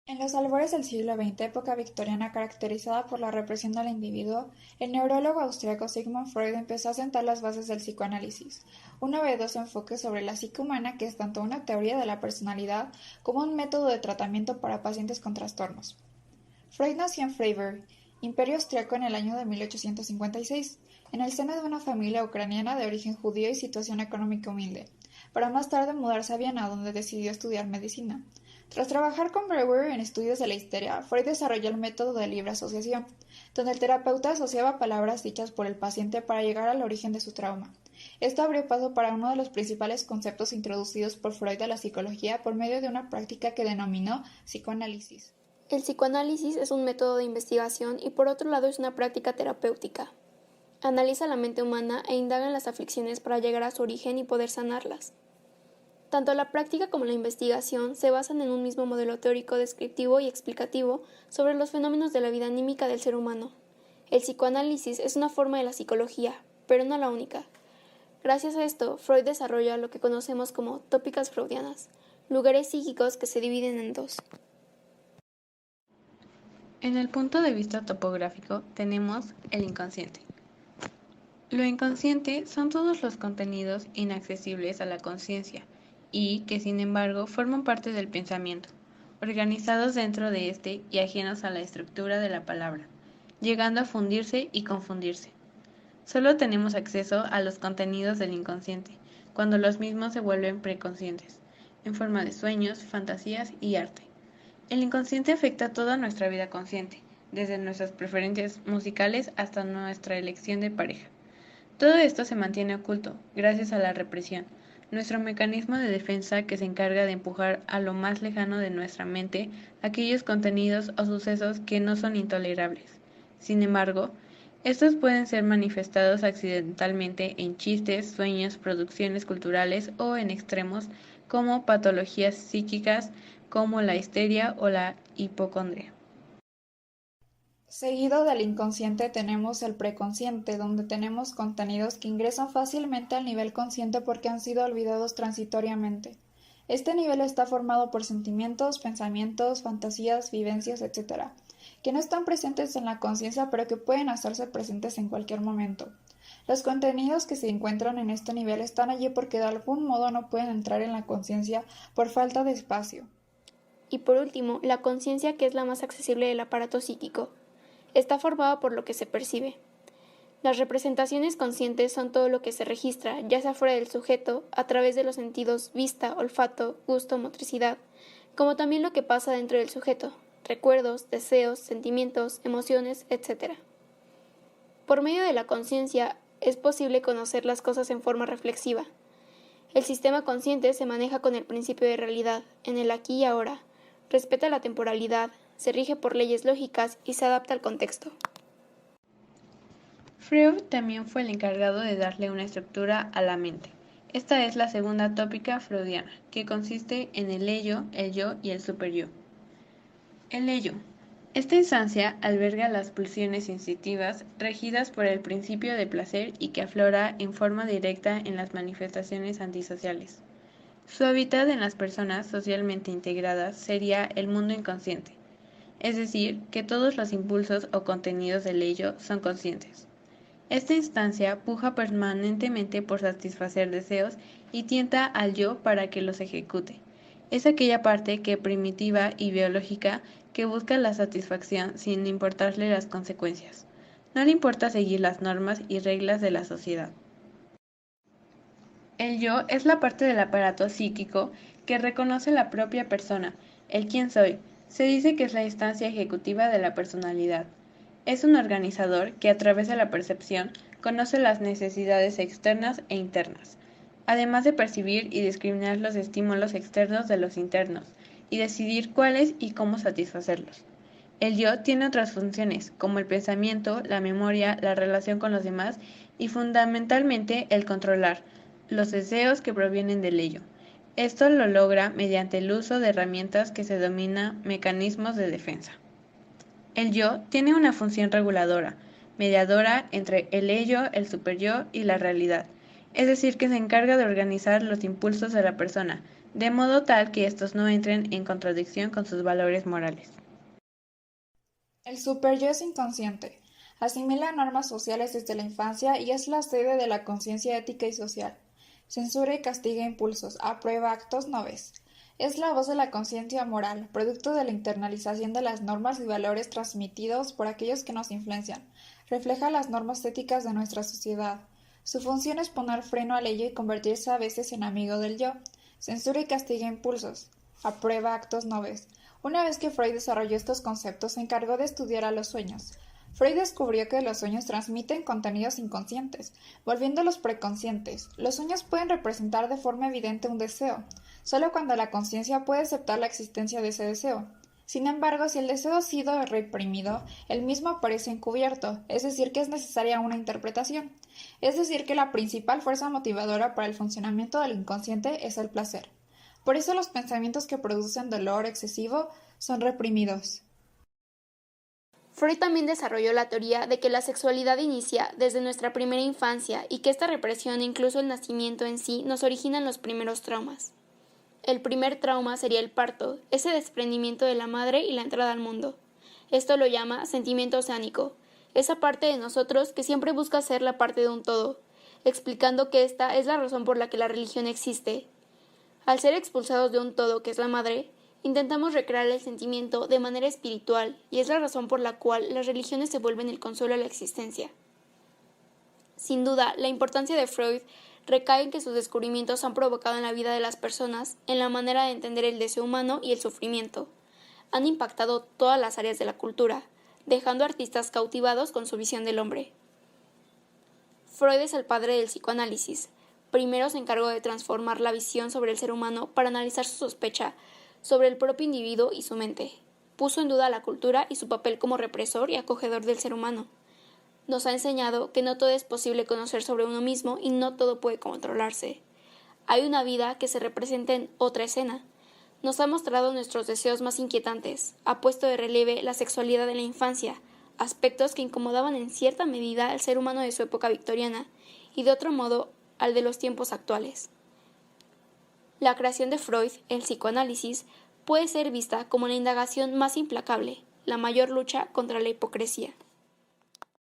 En los albores del siglo XX, época victoriana caracterizada por la represión del individuo, el neurólogo austriaco Sigmund Freud empezó a sentar las bases del psicoanálisis, un novedoso enfoque sobre la psique humana que es tanto una teoría de la personalidad como un método de tratamiento para pacientes con trastornos. Freud nació en Freiburg, Imperio Austriaco, en el año de 1856, en el seno de una familia ucraniana de origen judío y situación económica humilde, para más tarde mudarse a Viena, donde decidió estudiar medicina. Tras trabajar con Breuer en estudios de la histeria, Freud desarrolló el método de libre asociación, donde el terapeuta asociaba palabras dichas por el paciente para llegar al origen de su trauma. Esto abrió paso para uno de los principales conceptos introducidos por Freud a la psicología por medio de una práctica que denominó psicoanálisis. El psicoanálisis es un método de investigación y por otro lado es una práctica terapéutica. Analiza la mente humana e indaga en las aflicciones para llegar a su origen y poder sanarlas. Tanto la práctica como la investigación se basan en un mismo modelo teórico descriptivo y explicativo sobre los fenómenos de la vida anímica del ser humano. El psicoanálisis es una forma de la psicología, pero no la única. Gracias a esto, Freud desarrolla lo que conocemos como tópicas freudianas, lugares psíquicos que se dividen en dos. En el punto de vista topográfico tenemos el inconsciente. Lo inconsciente son todos los contenidos inaccesibles a la conciencia y que sin embargo forman parte del pensamiento, organizados dentro de este y ajenos a la estructura de la palabra, llegando a fundirse y confundirse. Solo tenemos acceso a los contenidos del inconsciente, cuando los mismos se vuelven preconscientes, en forma de sueños, fantasías y arte. El inconsciente afecta toda nuestra vida consciente, desde nuestras preferencias musicales hasta nuestra elección de pareja. Todo esto se mantiene oculto, gracias a la represión, nuestro mecanismo de defensa que se encarga de empujar a lo más lejano de nuestra mente aquellos contenidos o sucesos que no son intolerables. Sin embargo, estos pueden ser manifestados accidentalmente en chistes, sueños, producciones culturales o en extremos como patologías psíquicas como la histeria o la hipocondria. Seguido del inconsciente tenemos el preconsciente, donde tenemos contenidos que ingresan fácilmente al nivel consciente porque han sido olvidados transitoriamente. Este nivel está formado por sentimientos, pensamientos, fantasías, vivencias, etc., que no están presentes en la conciencia pero que pueden hacerse presentes en cualquier momento. Los contenidos que se encuentran en este nivel están allí porque de algún modo no pueden entrar en la conciencia por falta de espacio. Y por último, la conciencia, que es la más accesible del aparato psíquico. Está formada por lo que se percibe. Las representaciones conscientes son todo lo que se registra, ya sea fuera del sujeto, a través de los sentidos vista, olfato, gusto, motricidad, como también lo que pasa dentro del sujeto, recuerdos, deseos, sentimientos, emociones, etc. Por medio de la conciencia es posible conocer las cosas en forma reflexiva. El sistema consciente se maneja con el principio de realidad, en el aquí y ahora, respeta la temporalidad, se rige por leyes lógicas y se adapta al contexto. Freud también fue el encargado de darle una estructura a la mente. Esta es la segunda tópica freudiana, que consiste en el ello, el yo y el superyo. El ello. Esta instancia alberga las pulsiones instintivas regidas por el principio de placer y que aflora en forma directa en las manifestaciones antisociales. Su hábitat en las personas socialmente integradas sería el mundo inconsciente, es decir, que todos los impulsos o contenidos del ello son conscientes. Esta instancia puja permanentemente por satisfacer deseos y tienta al yo para que los ejecute. Es aquella parte que primitiva y biológica que busca la satisfacción sin importarle las consecuencias. No le importa seguir las normas y reglas de la sociedad. El yo es la parte del aparato psíquico que reconoce la propia persona, el quién soy. Se dice que es la instancia ejecutiva de la personalidad. Es un organizador que a través de la percepción conoce las necesidades externas e internas, además de percibir y discriminar los estímulos externos de los internos y decidir cuáles y cómo satisfacerlos. El yo tiene otras funciones, como el pensamiento, la memoria, la relación con los demás y fundamentalmente el controlar los deseos que provienen del ello. Esto lo logra mediante el uso de herramientas que se denomina mecanismos de defensa. El yo tiene una función reguladora, mediadora entre el ello, el superyo y la realidad, es decir, que se encarga de organizar los impulsos de la persona, de modo tal que estos no entren en contradicción con sus valores morales. El superyo es inconsciente. Asimila normas sociales desde la infancia y es la sede de la conciencia ética y social. Censura y castiga impulsos, aprueba actos no ves. Es la voz de la conciencia moral, producto de la internalización de las normas y valores transmitidos por aquellos que nos influencian. Refleja las normas éticas de nuestra sociedad. Su función es poner freno al ello y convertirse a veces en amigo del yo. Censura y castiga impulsos. Aprueba actos no ves. Una vez que Freud desarrolló estos conceptos, se encargó de estudiar a los sueños. Freud descubrió que los sueños transmiten contenidos inconscientes, volviéndolos preconscientes. Los sueños pueden representar de forma evidente un deseo, solo cuando la conciencia puede aceptar la existencia de ese deseo. Sin embargo, si el deseo ha sido reprimido, el mismo aparece encubierto, es decir, que es necesaria una interpretación. Es decir, que la principal fuerza motivadora para el funcionamiento del inconsciente es el placer. Por eso los pensamientos que producen dolor excesivo son reprimidos. Freud también desarrolló la teoría de que la sexualidad inicia desde nuestra primera infancia y que esta represión e incluso el nacimiento en sí nos originan los primeros traumas. El primer trauma sería el parto, ese desprendimiento de la madre y la entrada al mundo. Esto lo llama sentimiento oceánico, esa parte de nosotros que siempre busca ser la parte de un todo, explicando que esta es la razón por la que la religión existe. Al ser expulsados de un todo que es la madre, intentamos recrear el sentimiento de manera espiritual y es la razón por la cual las religiones se vuelven el consuelo a la existencia. Sin duda, la importancia de Freud recae en que sus descubrimientos han provocado en la vida de las personas, en la manera de entender el deseo humano y el sufrimiento. Han impactado todas las áreas de la cultura, dejando artistas cautivados con su visión del hombre. Freud es el padre del psicoanálisis. Primero se encargó de transformar la visión sobre el ser humano para analizar su sospecha sobre el propio individuo y su mente. Puso en duda la cultura y su papel como represor y acogedor del ser humano. Nos ha enseñado que no todo es posible conocer sobre uno mismo y no todo puede controlarse. Hay una vida que se representa en otra escena. Nos ha mostrado nuestros deseos más inquietantes, ha puesto de relieve la sexualidad en la infancia, aspectos que incomodaban en cierta medida al ser humano de su época victoriana y de otro modo al de los tiempos actuales. La creación de Freud, el psicoanálisis, puede ser vista como la indagación más implacable, la mayor lucha contra la hipocresía.